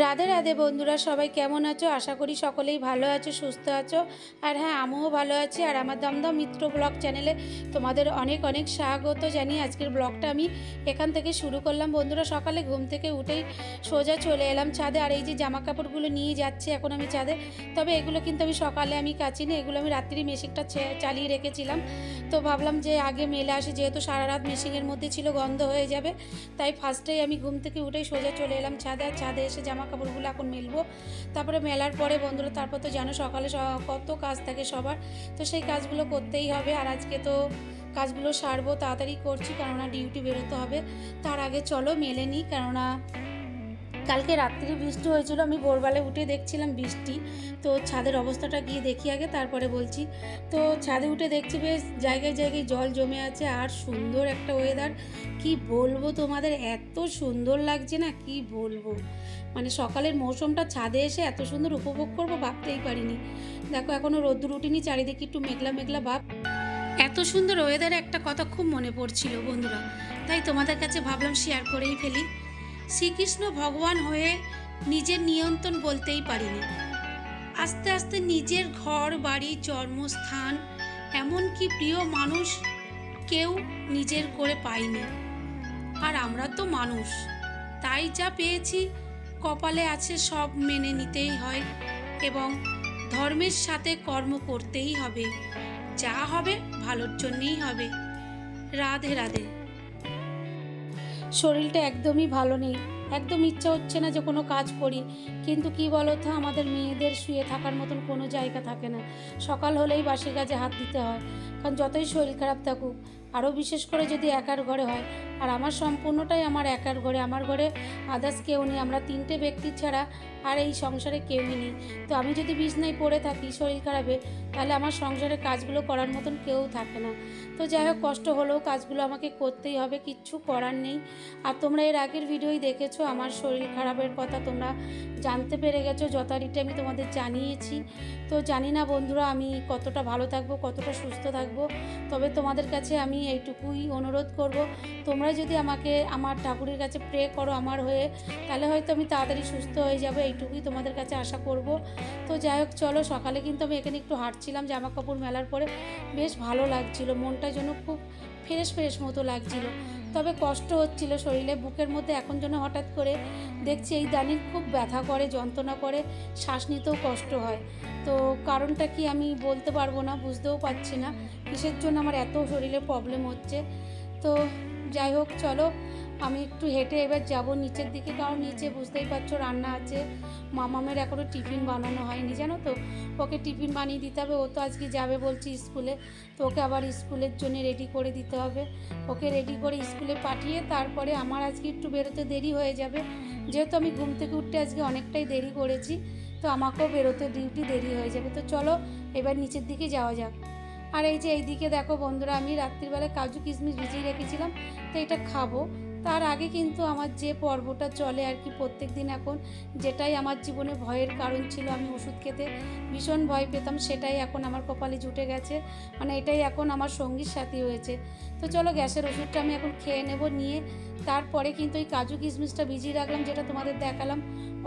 রাধে রাধে বন্ধুরা, সবাই কেমন আছো? আশা করি সকলেই ভালো আছো, সুস্থ আছো। আর হ্যাঁ, আমিও ভালো আছি। আর আমার দমদম মিত্র ব্লগ চ্যানেলে তোমাদের অনেক অনেক স্বাগত জানিয়ে আজকের ব্লগটা আমি এখান থেকে শুরু করলাম। বন্ধুরা, সকালে ঘুম থেকে উঠেই সোজা চলে এলাম ছাদে। আর এই যে জামা কাপড়গুলো নিয়ে যাচ্ছি এখন আমি ছাদে। তবে এগুলো কিন্তু আমি সকালে কাচিনি, এগুলো আমি রাত্রি মেশিনটা চালিয়ে রেখেছিলাম। তো ভাবলাম যে আগে মেলে আসি, যেহেতু সারা রাত মেশিনের মধ্যে ছিল, গন্ধ হয়ে যাবে। তাই ফার্স্টেই আমি ঘুম থেকে উঠেই সোজা চলে এলাম ছাদে। আর ছাদে এসে জামা কাপড়গুলো এখন মেলবো। তারপরে মেলার পরে বন্ধুরা, তারপর তো জানো সকালে কত কাজ থাকে সবার, তো সেই কাজগুলো করতেই হবে। আর আজকে তো কাজগুলো সারবো, তাড়াতাড়ি করছি, কেননা ডিউটি বেরোতে হবে। তার আগে চলো মেলে নিই, কেননা কালকে রাত্রি বৃষ্টি হয়েছিল, আমি ভোরবেলায় উঠে দেখছিলাম বৃষ্টি। তো ছাদের অবস্থাটা গিয়ে দেখি আগে, তারপরে বলছি। তো ছাদে উঠে দেখছি বেশ জায়গায় জায়গায় জল জমে আছে, আর সুন্দর একটা ওয়েদার। কি বলবো তোমাদের, এত সুন্দর লাগছে না, কি বলবো। মানে সকালের মৌসুমটা ছাদে এসে এত সুন্দর উপভোগ করবো ভাবতেই পারিনি। দেখো এখনও রোদ্দুর উঠেনি, চারিদিকে একটু মেঘলা মেঘলা ভাব। এত সুন্দর ওয়েদারে একটা কথা খুব মনে পড়ছিল বন্ধুরা, তাই তোমাদের কাছে ভাবলাম শেয়ার করেই ফেলি। শ্রীকৃষ্ণ ভগবান হয়ে নিজের নিয়ন্ত্রণ বলতেই পারিনি। আস্তে আস্তে নিজের ঘর বাড়ি জন্মস্থান এমনকি প্রিয় মানুষ কেউ নিজের করে পাইনি। আর আমরা তো মানুষ, তাই যা পেয়েছি কপালে আছে সব মেনে নিতেই হয়, এবং ধর্মের সাথে কর্ম করতেই হবে। যা হবে ভালোর জন্যেই হবে। রাধে রাধে। শরীরটা একদমই ভালো নেই, একদম ইচ্ছা হচ্ছে না যে কোনো কাজ করি। কিন্তু কি বলো তো, আমাদের মেয়েদের শুয়ে থাকার মতন কোনো জায়গা থাকে না। সকাল হলেই বাসি কাজে হাত দিতে হয়, কারণ যতই শরীর খারাপ থাকুক, আরও বিশেষ করে যদি একার ঘরে হয়। আর আমার সম্পূর্ণটাই আমার একার ঘরে, আমার ঘরে আদার্স কেউ নেই। আমরা তিনটে ব্যক্তি ছাড়া আর এই সংসারে কেউই নেই। তো আমি যদি বিছনায় পড়ে থাকি শরীর খারাপে, তাহলে আমার সংসারের কাজগুলো করার মতন কেউ থাকে না। তো যাই হোক, কষ্ট হলেও কাজগুলো আমাকে করতেই হবে, কিচ্ছু করার নেই। আর তোমরা এর আগের ভিডিওই দেখেছো, আমার শরীর খারাপের কথা তোমরা জানতে পেরে গেছো, যথারীতি আমি তোমাদের জানিয়েছি। তো জানি না বন্ধুরা আমি কতটা ভালো থাকবো, কতটা সুস্থ থাকবো। তবে তোমাদের কাছে আমি এইটুকুই অনুরোধ করব, তোমরা যদি আমাকে আমার ঠাকুরের কাছে প্রে করো আমার হয়ে, তাহলে হয়তো আমি তাড়াতাড়ি সুস্থ হয়ে যাবো, এইটুকুই তোমাদের কাছে আশা করব। তো যাই হোক চলো, সকালে কিন্তু আমি এখানে একটু হাঁটছিলাম, জামা কাপড় মেলার পরে বেশ ভালো লাগছিল, মনটা যেন খুব ফ্রেশ ফ্রেশ মতো লাগছিল। তবে কষ্ট হচ্ছিল শরীরে, বুকের মধ্যে এখন যেন হঠাৎ করে দেখছি এই দানির খুব ব্যথা করে, যন্ত্রণা করে, শ্বাস নিতেও কষ্ট হয়। তো কারণটা কি আমি বলতে পারবো না, বুঝতেও পারছি না কিসের জন্য আমার এত শরীরে প্রবলেম হচ্ছে। তো যাই হোক চলো, আমি একটু হেঁটে এবার যাব নিচের দিকে, কারণ নিচে বুঝতেই পারছো রান্না আছে। মামামের এখনও টিফিন বানানো হয়নি জানো তো, ওকে টিফিন বানিয়ে দিতে হবে। ও তো আজকে যাবে বলছি স্কুলে, তো ওকে আবার স্কুলের জন্য রেডি করে দিতে হবে। ওকে রেডি করে স্কুলে পাঠিয়ে তারপরে আমার আজকে একটু বেরোতে দেরি হয়ে যাবে, যেহেতু আমি ঘুম থেকে উঠতে আজকে অনেকটাই দেরি করেছি। তো আমাকেও বেরোতে ডিউটি দেরি হয়ে যাবে। তো চলো এবার নিচের দিকে যাওয়া যাক। আর এই যে এইদিকে দেখো বন্ধুরা, আমি রাত্রিবেলায় কাজু কিশমিশ ভিজিয়ে রেখেছিলাম, তো এটা খাবো। তার আগে কিন্তু আমার যে পর্বটা চলে আর কি প্রত্যেক দিন, এখন যেটাই আমার জীবনে ভয়ের কারণ ছিল, আমি ওষুধ খেতে ভীষণ ভয় পেতাম, সেটাই এখন আমার কপালে জুটে গেছে। মানে এটাই এখন আমার সঙ্গীর সাথী হয়েছে। তো চলো গ্যাসের ওষুধটা আমি এখন খেয়ে নেব, নিয়ে তারপরে কিন্তু ওই কাজু কিশমিশটা ভিজিয়ে রাখলাম যেটা তোমাদের দেখালাম,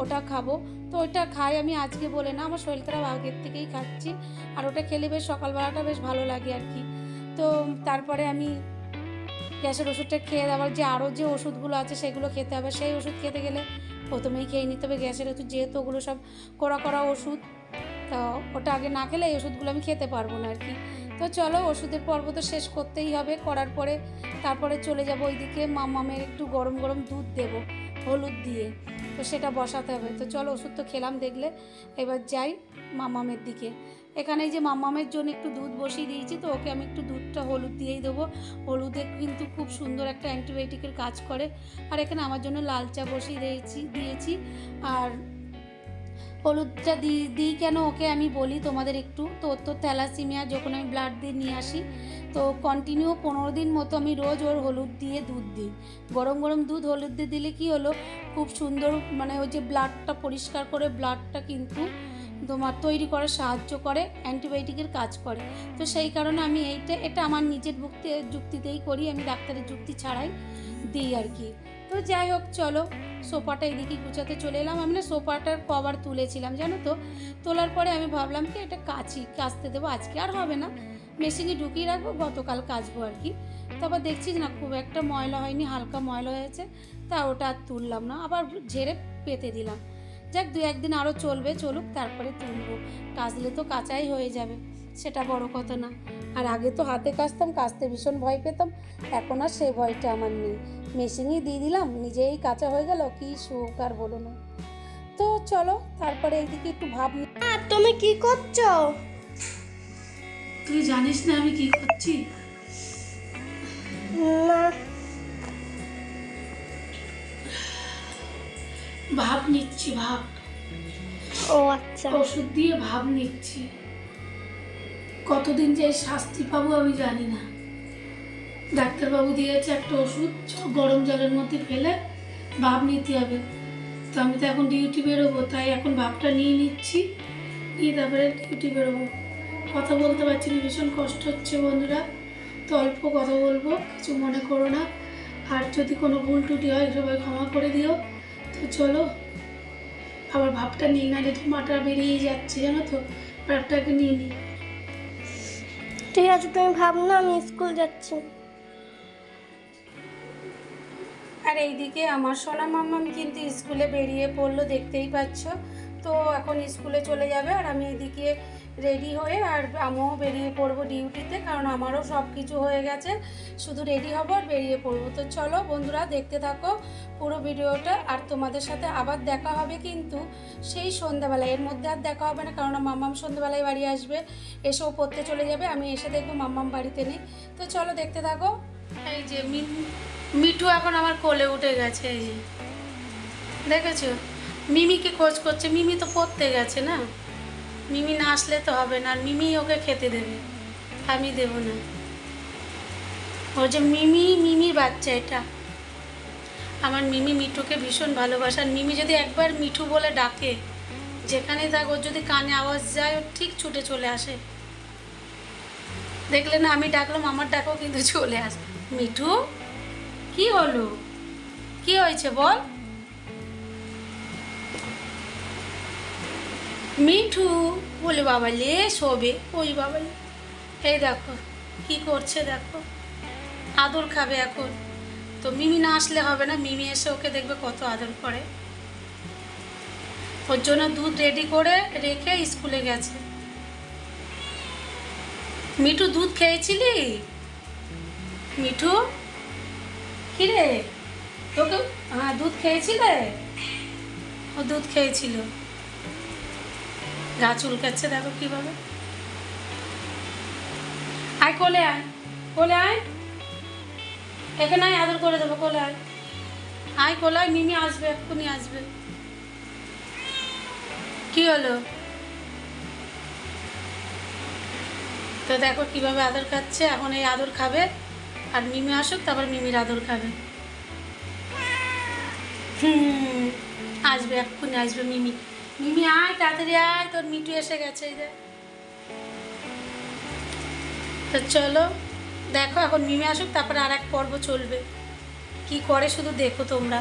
ওটা খাবো। তো ওইটা খাই আমি আজকে বলে না, আমার শরীর খারাপ আগের থেকেই খাচ্ছি। আর ওটা খেলে বেশ সকালবেলাটা বেশ ভালো লাগে আর কি। তো তারপরে আমি গ্যাসের ওষুধটা খেয়ে দেওয়ার যে আরও যে ওষুধগুলো আছে সেগুলো খেতে হবে। সেই ওষুধ খেতে গেলে প্রথমেই খেয়ে নিতে হবে গ্যাসের ওষুধ, যেহেতু ওগুলো সব কড়া কড়া ওষুধ। তো ওটা আগে না খেলে এই ওষুধগুলো আমি খেতে পারবো না আর কি। তো চলো ওষুধের পর্ব তো শেষ করতেই হবে, করার পরে তারপরে চলে যাব ওইদিকে, মামামের একটু গরম গরম দুধ দেব হলুদ দিয়ে, তো সেটা বসাতে হবে। তো চলো ওষুধ তো খেলাম দেখলে, এবার যাই মামামের দিকে। এখানে এই যে মামামের জন্য একটু দুধ বসিয়ে দিয়েছি, তো ওকে আমি একটু দুধটা হলুদ দিয়েই দেবো। হলুদে কিন্তু খুব সুন্দর একটা অ্যান্টিবায়োটিকের কাজ করে। আর এখানে আমার জন্য লাল চা বসিয়ে দিয়েছি। আর হলুদটা দিই কেন ওকে আমি বলি তোমাদের একটু। তো ওর তো থ্যালাসিমিয়া, যখন আমি ব্লাড দিয়ে নিয়ে আসি, তো কন্টিনিউ 15 দিন মতো আমি রোজ ওর হলুদ দিয়ে দুধ দিই। গরম গরম দুধ হলুদ দিয়ে দিলে কি হলো, খুব সুন্দর মানে ওই যে ব্লাডটা পরিষ্কার করে, ব্লাডটা কিন্তু তোমার তৈরি করার সাহায্য করে, অ্যান্টিবায়োটিকের কাজ করে। তো সেই কারণে আমি এটা আমার নিজের যুক্তিতেই করি, আমি ডাক্তারের যুক্তি ছাড়াই দিই আর কি। তো যাই হোক চলো, সোফাটা এদিকে গুছাতে চলে এলাম। আমি না সোফাটার কভার তুলেছিলাম জানো তো, তোলার পরে আমি ভাবলাম কি এটা কাচতে দেবো, আজকে আর হবে না, মেশিনে ঢুকিয়ে রাখবো, গতকাল কাচবো আর কি। তারপর দেখছি না খুব একটা ময়লা হয়নি, হালকা ময়লা হয়েছে, তা ওটা আর তুললাম না, আবার ঝেড়ে পেতে দিলাম। যাক 2-1 দিন আরও চলুক, তারপরে তুলবো। কাচলে তো কাচাই হয়ে যাবে, সেটা বড় কথা না। আর আগে তো হাতে কাচতে ভীষণ ভয় পেতাম, এখন আর সেই ভয়টা আমার নেই। মেশিনেই দিয়ে দিলাম, নিজেই কাঁচা হয়ে গেল, কি সুখ আর বলো না। তো চলো তারপরে এইদিকে একটু তুমি কি করছো? তুই জানিস না আমি কি করছি? না। ভাব নিচ্ছি, ভাব। ও আচ্ছা। ওষুধ দিয়ে ভাব নিচ্ছি। কতদিন যে শাস্তি পাবো আমি জানি না। ডাক্তারবাবু দিয়েছে একটা ওষুধ, গরম জলের মধ্যে ফেলে ভাব নিতে হবে। তো আমি তো এখন ডিউটি বেরোবো, তাই এখন ভাবটা নিয়ে নিচ্ছি, নিয়ে তারপরে ডিউটি বেরোবো। কথা বলতে পারছি না, ভীষণ কষ্ট হচ্ছে বন্ধুরা। তো অল্প কথা বলবো, কিছু মনে করো না। আর যদি কোনো ভুল টুটি হয় সবাই ক্ষমা করে দিও। তো চলো আবার ভাবটা নিই, না তো মাটা বেরিয়ে যাচ্ছে জানো তো, ভাবটাকে নিয়ে নিই। ঠিক আছে, তুমি ভাবনা, আমি স্কুল যাচ্ছি। আর এইদিকে আমার সোনা মাম্মাম কিন্তু স্কুলে বেরিয়ে পড়লো, দেখতেই পাচ্ছ। তো এখন স্কুলে চলে যাবে, আর আমি এদিকে রেডি হয়ে আর আমিও বেরিয়ে পড়বো ডিউটিতে, কারণ আমারও সব কিছু হয়ে গেছে, শুধু রেডি হবো আর বেরিয়ে পড়বো। তো চলো বন্ধুরা দেখতে থাকো পুরো ভিডিওটা, আর তোমাদের সাথে আবার দেখা হবে কিন্তু সেই সন্ধ্যাবেলায়। এর মধ্যে আর দেখা হবে না, কারণ মাম্মাম সন্ধ্যাবেলায় বাড়ি আসবে, এসেও পড়তে চলে যাবে, আমি এসে দেখবো মাম্মাম বাড়িতে নেই। তো চলো দেখতে থাকো। এই যে মিঠু এখন আমার কোলে উঠে গেছে, এই যে দেখেছো, মিমিকে খোঁজ করছে। মিমি তো পড়তে গেছে না, মিমি না আসলে তো হবে না, আর মিমি ওকে খেতে দেবে, আমি দেব না। ও যে মিমির বাচ্চা এটা আমার। মিমি মিঠুকে ভীষণ ভালোবাসে, আর মিমি যদি একবার মিঠু বলে ডাকে, যেখানে থাক ওর যদি কানে আওয়াজ যায় ও ঠিক ছুটে চলে আসে। দেখলে না আমি ডাকলাম, আমার ডাকও কিন্তু চলে আসে। মিঠু কি হলো, কি হয়েছে বল? মিঠু বলে বাবালে শোবে, ওই বাবালে। এই দেখো কি করছে, দেখো আদর খাবে এখন। তো মিমি না আসলে হবে না, মিমি এসে ওকে দেখবে কত আদর করে। ওর জন্য দুধ রেডি করে রেখে স্কুলে গেছে। মিঠু দুধ খেয়েছিলি? মিঠু কিরে তোকে, হ্যাঁ দুধ খেয়েছিলে? ও দুধ খেয়েছিল। গা চুলকাচ্ছে দেখো কিভাবে। আয় কোলে আয়, কোলে আয়, এখানে আয়, আদর করে দেবো, কোলে আয়, আয় কোলে আয়, মিমি আসবে, এক্ষুনি আসবে। কি হলো? তো দেখো কিভাবে আদর খাচ্ছে, এখন এই আদর খাবে, আর মিমি আসুক তারপর মিমির আদর খাবে। আসবে, এক্ষুনি আসবে মিমি। মিমি আয় তাড়াতাড়ি আয়, তোর মিঠু এসে গেছে। এই দেখ। তো চলো দেখো এখন মিমি আসুক, তারপরে আর এক পর্ব চলবে, কি করে শুধু দেখো তোমরা।